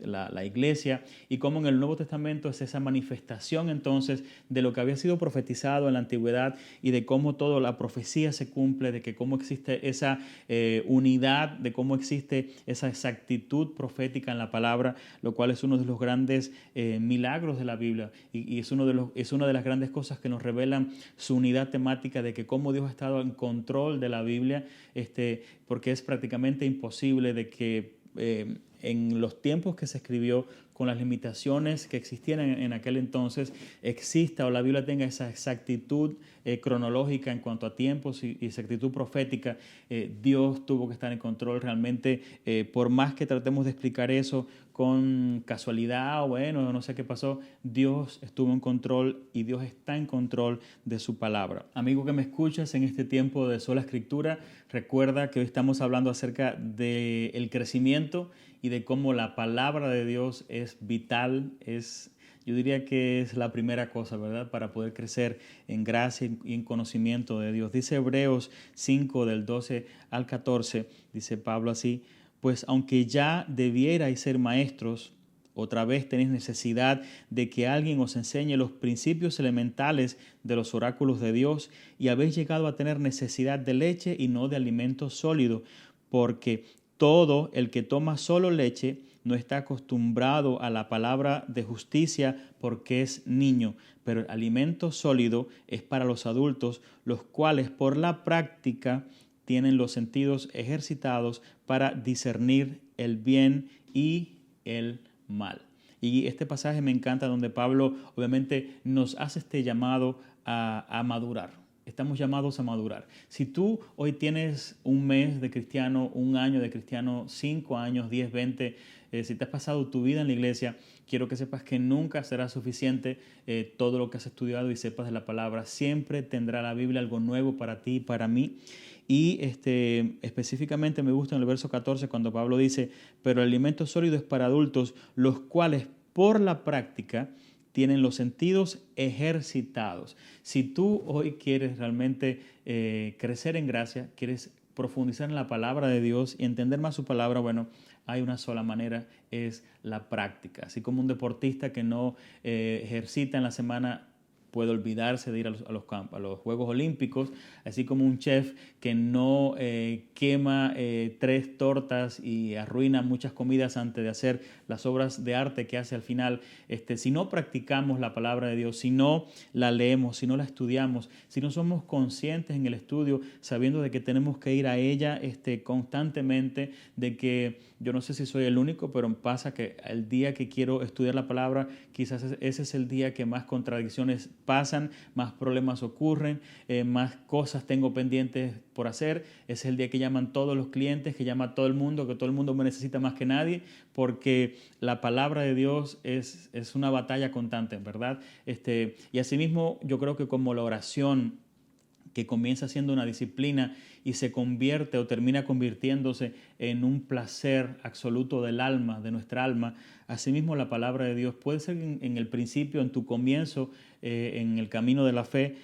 la iglesia, y cómo en el Nuevo Testamento es esa manifestación entonces de lo que había sido profetizado en la antigüedad, y de cómo toda la profecía se cumple, de que cómo existe esa unidad, de cómo existe esa exactitud profética en la palabra, lo cual es uno de los grandes milagros de la Biblia, y es una de las grandes cosas que nos revelan su unidad temática, de que cómo Dios Dios ha estado en control de la Biblia, porque es prácticamente imposible de que en los tiempos que se escribió, con las limitaciones que existían en aquel entonces, exista o la Biblia tenga esa exactitud cronológica en cuanto a tiempos y exactitud profética. Dios tuvo que estar en control realmente, por más que tratemos de explicar eso con casualidad o bueno, no sé qué pasó, Dios estuvo en control y Dios está en control de su palabra. Amigo que me escuchas en este tiempo de Sola Escritura, recuerda que hoy estamos hablando acerca del crecimiento y de cómo la palabra de Dios es vital, yo diría que es la primera cosa, ¿verdad? Para poder crecer en gracia y en conocimiento de Dios. Dice Hebreos 5, del 12 al 14, dice Pablo así: pues aunque ya debierais ser maestros, otra vez tenéis necesidad de que alguien os enseñe los principios elementales de los oráculos de Dios, y habéis llegado a tener necesidad de leche y no de alimento sólido, porque todo el que toma solo leche no está acostumbrado a la palabra de justicia, porque es niño, pero el alimento sólido es para los adultos, los cuales por la práctica tienen los sentidos ejercitados para discernir el bien y el mal. Y este pasaje me encanta, donde Pablo obviamente nos hace este llamado a madurar. Estamos llamados a madurar. Si tú hoy tienes un mes de cristiano, un año de cristiano, 5 años, 10, 20, si te has pasado tu vida en la iglesia, quiero que sepas que nunca será suficiente todo lo que has estudiado y sepas de la palabra. Siempre tendrá la Biblia algo nuevo para ti y para mí. Y específicamente me gusta en el verso 14 cuando Pablo dice: pero el alimento sólido es para adultos, los cuales por la práctica tienen los sentidos ejercitados. Si tú hoy quieres realmente crecer en gracia, quieres profundizar en la palabra de Dios y entender más su palabra, bueno, hay una sola manera, es la práctica. Así como un deportista que no ejercita en la semana puede olvidarse de ir a los Juegos Olímpicos, así como un chef que no quema 3 tortas y arruina muchas comidas antes de hacer las obras de arte que hace al final. Si no practicamos la palabra de Dios, si no la leemos, si no la estudiamos, si no somos conscientes en el estudio, sabiendo de que tenemos que ir a ella constantemente, de que yo no sé si soy el único, pero pasa que el día que quiero estudiar la palabra, quizás ese es el día que más contradicciones pasan, más problemas ocurren, más cosas tengo pendientes por hacer. Ese es el día que llaman todos los clientes, que llama todo el mundo, que todo el mundo me necesita más que nadie, porque la palabra de Dios es una batalla constante, ¿verdad? Y asimismo yo creo que como la oración, que comienza siendo una disciplina y se convierte o termina convirtiéndose en un placer absoluto del alma, de nuestra alma. Asimismo, la palabra de Dios puede ser en el principio, en tu comienzo, en el camino de la fe,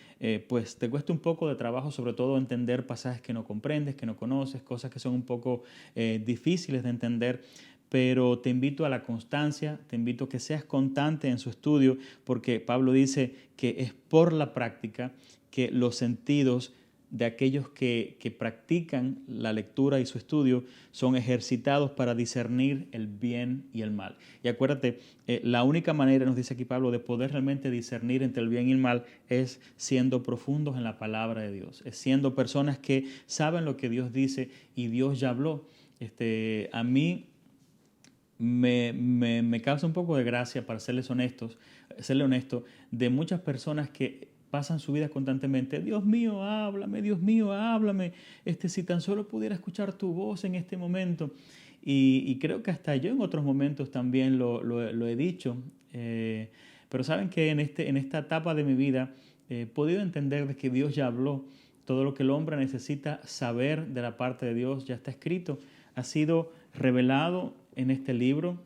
pues te cuesta un poco de trabajo, sobre todo entender pasajes que no comprendes, que no conoces, cosas que son un poco difíciles de entender. Pero te invito a la constancia, te invito a que seas constante en su estudio, porque Pablo dice que es por la práctica que los sentidos de aquellos que practican la lectura y su estudio son ejercitados para discernir el bien y el mal. Y acuérdate, la única manera, nos dice aquí Pablo, de poder realmente discernir entre el bien y el mal es siendo profundos en la palabra de Dios, es siendo personas que saben lo que Dios dice y Dios ya habló. A mí me causa un poco de gracia, para serle honesto, de muchas personas que pasan su vida constantemente: Dios mío, háblame, si tan solo pudiera escuchar tu voz en este momento. Y creo que hasta yo en otros momentos también lo he dicho, pero saben que en esta etapa de mi vida he podido entender de que Dios ya habló. Todo lo que el hombre necesita saber de la parte de Dios ya está escrito, ha sido revelado en este libro.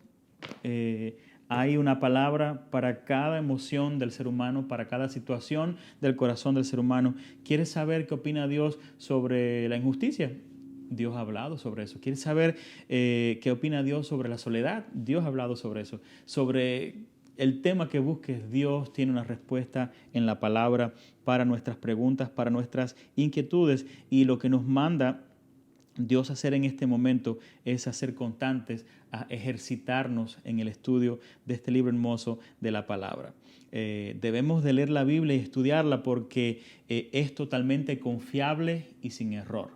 Hay una palabra para cada emoción del ser humano, para cada situación del corazón del ser humano. ¿Quieres saber qué opina Dios sobre la injusticia? Dios ha hablado sobre eso. ¿Quieres saber qué opina Dios sobre la soledad? Dios ha hablado sobre eso. Sobre el tema que busques, Dios tiene una respuesta en la palabra para nuestras preguntas, para nuestras inquietudes. Y lo que nos manda Dios hacer en este momento es hacer constantes, a ejercitarnos en el estudio de este libro hermoso de la palabra. Debemos de leer la Biblia y estudiarla porque es totalmente confiable y sin error.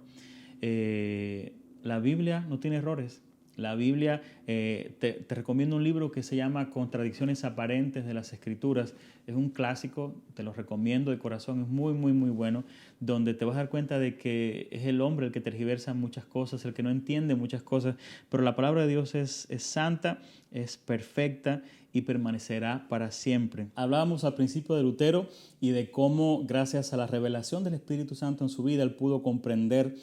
La Biblia no tiene errores. La Biblia, te recomiendo un libro que se llama Contradicciones aparentes de las Escrituras. Es un clásico, te lo recomiendo de corazón, es muy, muy, muy bueno, donde te vas a dar cuenta de que es el hombre el que tergiversa muchas cosas, el que no entiende muchas cosas, pero la palabra de Dios es santa, es perfecta y permanecerá para siempre. Hablábamos al principio de Lutero y de cómo, gracias a la revelación del Espíritu Santo en su vida, él pudo comprender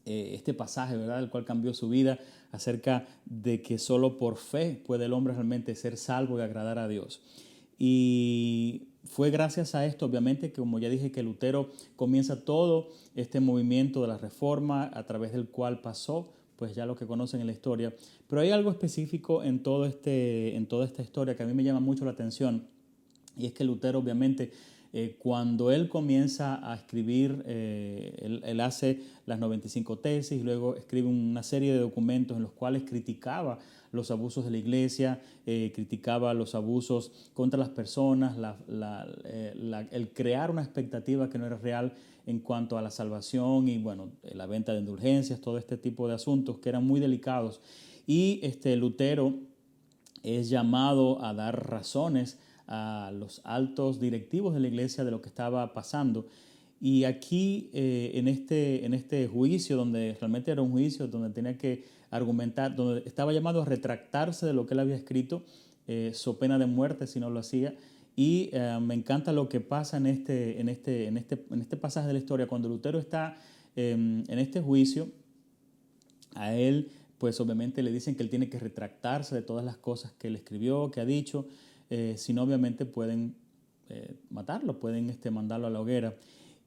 este pasaje, ¿verdad?, el cual cambió su vida, acerca de que solo por fe puede el hombre realmente ser salvo y agradar a Dios. Y fue gracias a esto, obviamente, que como ya dije, que Lutero comienza todo este movimiento de la Reforma, a través del cual pasó, pues ya lo que conocen en la historia. Pero hay algo específico en toda esta historia que a mí me llama mucho la atención, y es que Lutero, obviamente, cuando él comienza a escribir, él hace las 95 tesis y luego escribe una serie de documentos en los cuales criticaba los abusos de la iglesia, criticaba los abusos contra las personas, el crear una expectativa que no era real en cuanto a la salvación y, bueno, la venta de indulgencias, todo este tipo de asuntos que eran muy delicados. Y Lutero es llamado a dar razones a los altos directivos de la iglesia de lo que estaba pasando. Y aquí, en este juicio, donde realmente era un juicio, donde tenía que argumentar, donde estaba llamado a retractarse de lo que él había escrito, so pena de muerte si no lo hacía. Y me encanta lo que pasa en este pasaje de la historia, cuando Lutero está en este juicio. A él, pues obviamente le dicen que él tiene que retractarse de todas las cosas que él escribió, que ha dicho, si no obviamente pueden matarlo, pueden mandarlo a la hoguera.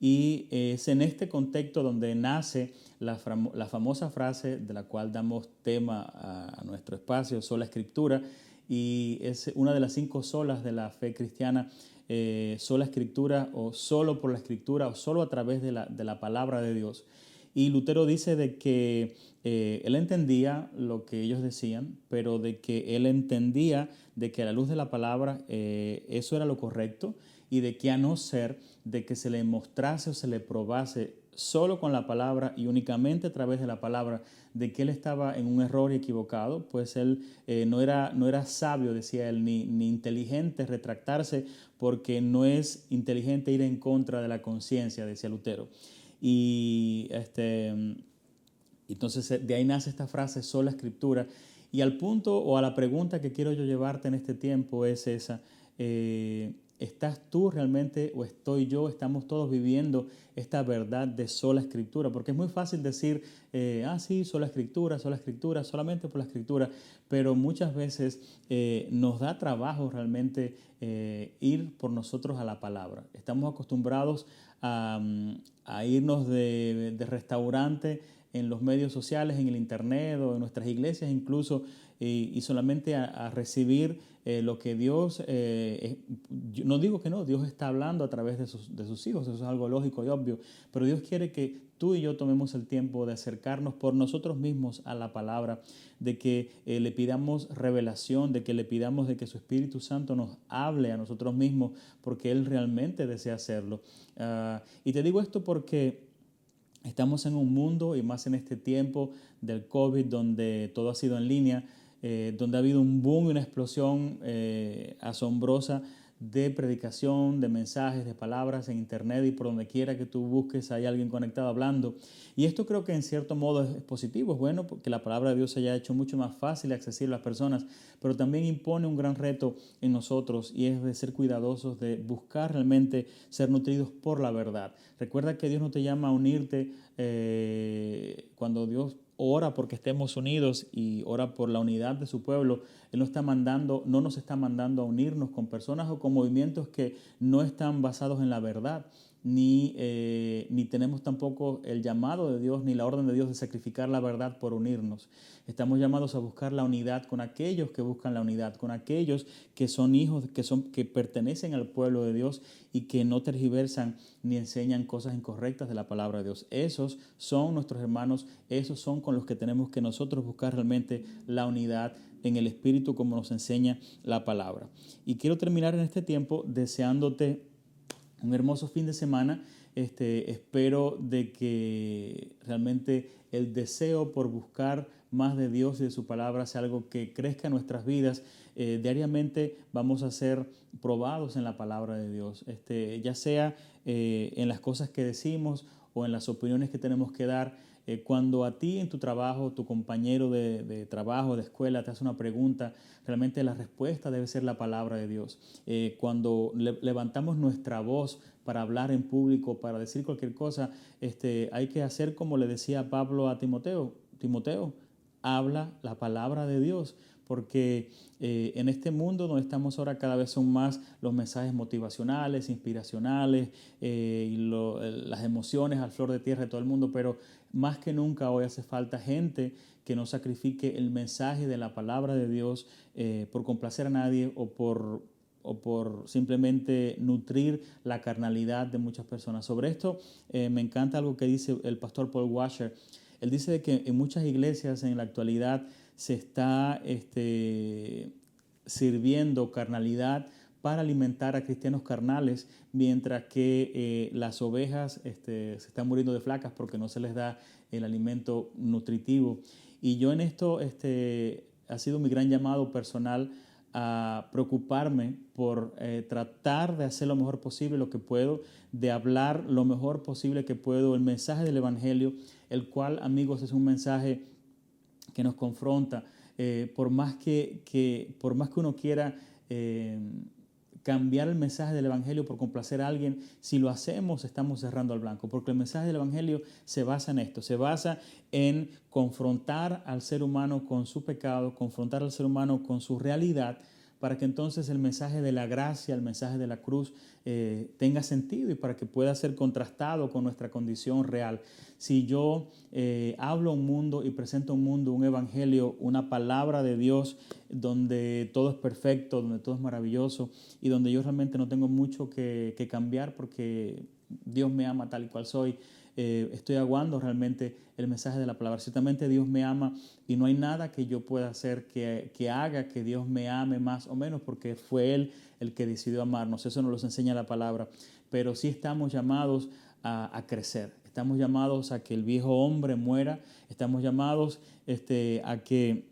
Y es en este contexto donde nace la famosa frase de la cual damos tema a nuestro espacio, sola escritura, y es una de las 5 solas de la fe cristiana, sola escritura, o solo por la escritura, o solo a través de la palabra de Dios. Y Lutero dice de que él entendía lo que ellos decían, pero de que él entendía de que a la luz de la palabra eso era lo correcto, y de que a no ser de que se le mostrase o se le probase solo con la palabra y únicamente a través de la palabra de que él estaba en un error y equivocado, pues él no era sabio, decía él, ni inteligente retractarse, porque no es inteligente ir en contra de la conciencia, decía Lutero. Y entonces de ahí nace esta frase, sola escritura. Y al punto o a la pregunta que quiero yo llevarte en este tiempo es esa: ¿estás tú realmente o estoy yo, estamos todos viviendo esta verdad de sola escritura? Porque es muy fácil decir, sí, sola escritura, solamente por la escritura, pero muchas veces nos da trabajo realmente ir por nosotros a la palabra. Estamos acostumbrados a irnos de restaurante en los medios sociales, en el internet o en nuestras iglesias incluso, y solamente a recibir lo que Dios, yo no digo que no, Dios está hablando a través de sus hijos, eso es algo lógico y obvio, pero Dios quiere que tú y yo tomemos el tiempo de acercarnos por nosotros mismos a la palabra, de que le pidamos revelación, de que le pidamos de que su Espíritu Santo nos hable a nosotros mismos, porque Él realmente desea hacerlo. Y te digo esto porque estamos en un mundo, y más en este tiempo del COVID, donde todo ha sido en línea, donde ha habido un boom y una explosión asombrosa de predicación, de mensajes, de palabras en internet, y por donde quiera que tú busques hay alguien conectado hablando. Y esto creo que en cierto modo es positivo, es bueno, porque la palabra de Dios se haya hecho mucho más fácil y accesible a las personas, pero también impone un gran reto en nosotros, y es de ser cuidadosos, de buscar realmente ser nutridos por la verdad. Recuerda que Dios no te llama a unirte cuando Dios ora porque estemos unidos y ora por la unidad de su pueblo. Él no nos está mandando a unirnos con personas o con movimientos que no están basados en la verdad, ni tenemos tampoco el llamado de Dios ni la orden de Dios de sacrificar la verdad por unirnos. Estamos llamados a buscar la unidad con aquellos que buscan la unidad, con aquellos que son hijos, que pertenecen al pueblo de Dios y que no tergiversan ni enseñan cosas incorrectas de la palabra de Dios. Esos son nuestros hermanos, esos son con los que tenemos que nosotros buscar realmente la unidad en el Espíritu como nos enseña la palabra. Y quiero terminar en este tiempo deseándote un hermoso fin de semana. Espero de que realmente el deseo por buscar más de Dios y de su palabra sea algo que crezca en nuestras vidas. Diariamente vamos a ser probados en la palabra de Dios, ya sea en las cosas que decimos o en las opiniones que tenemos que dar. Cuando a ti en tu trabajo, tu compañero de trabajo, de escuela, te hace una pregunta, realmente la respuesta debe ser la palabra de Dios. Cuando levantamos nuestra voz para hablar en público, para decir cualquier cosa, hay que hacer como le decía Pablo a Timoteo. Timoteo, habla la palabra de Dios, porque en este mundo donde estamos ahora cada vez son más los mensajes motivacionales, inspiracionales, las emociones al flor de tierra de todo el mundo, pero más que nunca hoy hace falta gente que no sacrifique el mensaje de la palabra de Dios por complacer a nadie o por simplemente nutrir la carnalidad de muchas personas. Sobre esto me encanta algo que dice el pastor Paul Washer. Él dice que en muchas iglesias en la actualidad se está sirviendo carnalidad para alimentar a cristianos carnales, mientras que las ovejas se están muriendo de flacas porque no se les da el alimento nutritivo. Y yo en esto ha sido mi gran llamado personal a preocuparme por tratar de hacer lo mejor posible lo que puedo, de hablar lo mejor posible que puedo el mensaje del Evangelio, el cual, amigos, es un mensaje que nos confronta. Por más que uno quiera cambiar el mensaje del Evangelio por complacer a alguien, si lo hacemos estamos cerrando al blanco, porque el mensaje del Evangelio se basa en esto, se basa en confrontar al ser humano con su pecado, confrontar al ser humano con su realidad, para que entonces el mensaje de la gracia, el mensaje de la cruz tenga sentido y para que pueda ser contrastado con nuestra condición real. Si yo hablo a un mundo y presento a un mundo un evangelio, una palabra de Dios donde todo es perfecto, donde todo es maravilloso y donde yo realmente no tengo mucho que cambiar porque Dios me ama tal y cual soy, estoy aguando realmente el mensaje de la palabra. Ciertamente Dios me ama y no hay nada que yo pueda hacer que haga que Dios me ame más o menos, porque fue Él el que decidió amarnos. Eso nos lo enseña la palabra. Pero sí estamos llamados a crecer. Estamos llamados a que el viejo hombre muera. Estamos llamados a que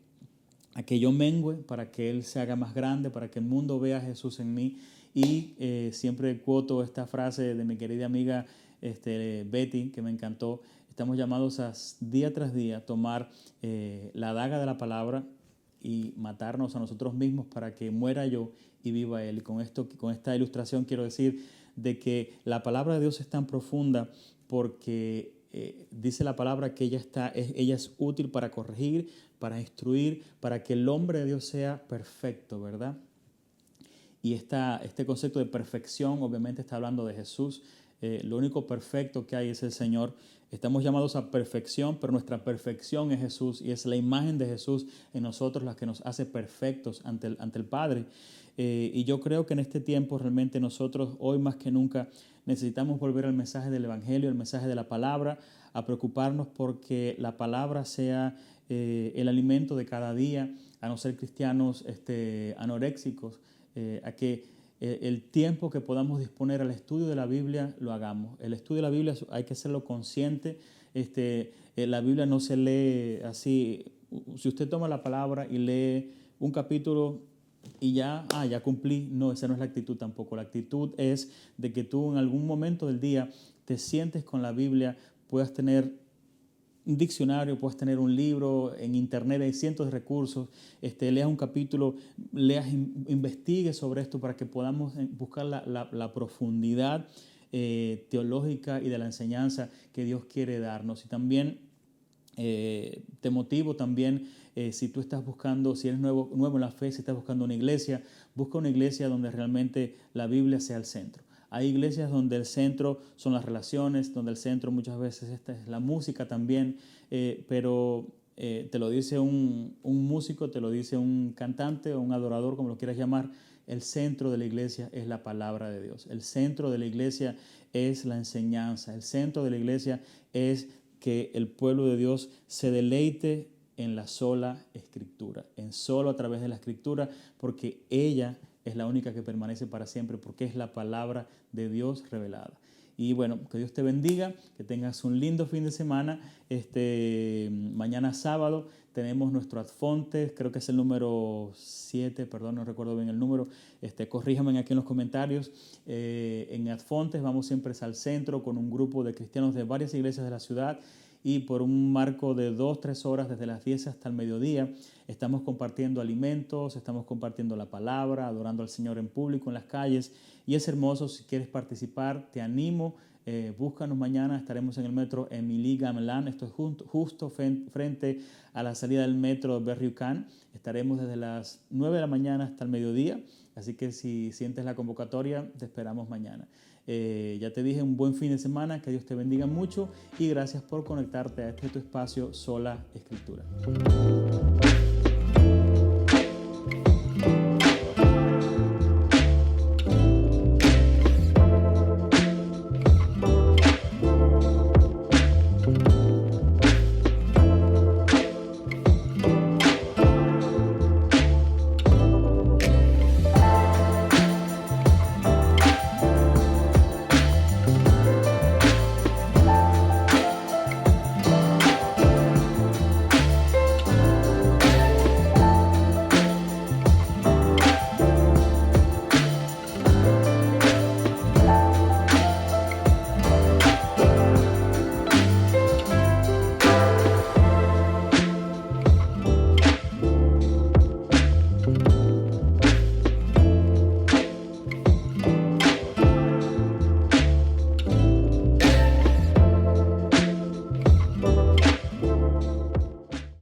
yo mengüe para que Él se haga más grande, para que el mundo vea a Jesús en mí. Y siempre cuoto esta frase de mi querida amiga Betty, que me encantó. Estamos llamados a día tras día tomar la daga de la palabra y matarnos a nosotros mismos para que muera yo y viva Él. Y con esta ilustración quiero decir de que la palabra de Dios es tan profunda porque dice la palabra que ella es útil para corregir, para instruir, para que el hombre de Dios sea perfecto, ¿verdad? Y este concepto de perfección obviamente está hablando de Jesús. Lo único perfecto que hay es el Señor. Estamos llamados a perfección, pero nuestra perfección es Jesús y es la imagen de Jesús en nosotros la que nos hace perfectos ante el Padre. Y yo creo que en este tiempo realmente nosotros hoy más que nunca necesitamos volver al mensaje del Evangelio, al mensaje de la palabra, a preocuparnos porque la palabra sea el alimento de cada día, a no ser cristianos anoréxicos, a que el tiempo que podamos disponer al estudio de la Biblia lo hagamos. El estudio de la Biblia hay que hacerlo consciente. La Biblia no se lee así. Si usted toma la palabra y lee un capítulo y ya cumplí, no, esa no es la actitud tampoco. La actitud es de que tú en algún momento del día te sientes con la Biblia, puedas tener un diccionario, puedes tener un libro, en internet hay cientos de recursos, leas un capítulo, investigues sobre esto para que podamos buscar la profundidad teológica y de la enseñanza que Dios quiere darnos. Y también Te motivo también, si tú estás buscando, si eres nuevo en la fe, si estás buscando una iglesia, busca una iglesia donde realmente la Biblia sea el centro. Hay iglesias donde el centro son las relaciones, donde el centro muchas veces esta es la música también, pero te lo dice un músico, te lo dice un cantante o un adorador, como lo quieras llamar. El centro de la iglesia es la palabra de Dios. El centro de la iglesia es la enseñanza. El centro de la iglesia es que el pueblo de Dios se deleite en la sola escritura, en solo a través de la escritura, porque ella es la única que permanece para siempre, porque es la palabra de Dios revelada. Y bueno, que Dios te bendiga, que tengas un lindo fin de semana. Mañana sábado tenemos nuestro Adfontes, creo que es el número 7, perdón, no recuerdo bien el número, corríjanme aquí en los comentarios. En Adfontes vamos siempre al centro con un grupo de cristianos de varias iglesias de la ciudad, y por un marco de 2-3 horas desde las 10 hasta el mediodía estamos compartiendo alimentos, estamos compartiendo la palabra, adorando al Señor en público en las calles, y es hermoso. Si quieres participar, te animo, búscanos mañana. Estaremos en el metro Émilie Gamelin, esto es justo frente a la salida del metro Berry-UQAM. Estaremos desde las 9 de la mañana hasta el mediodía, así que si sientes la convocatoria, te esperamos mañana. Ya te dije, un buen fin de semana, que Dios te bendiga mucho y gracias por conectarte a este tu espacio Sola Escritura.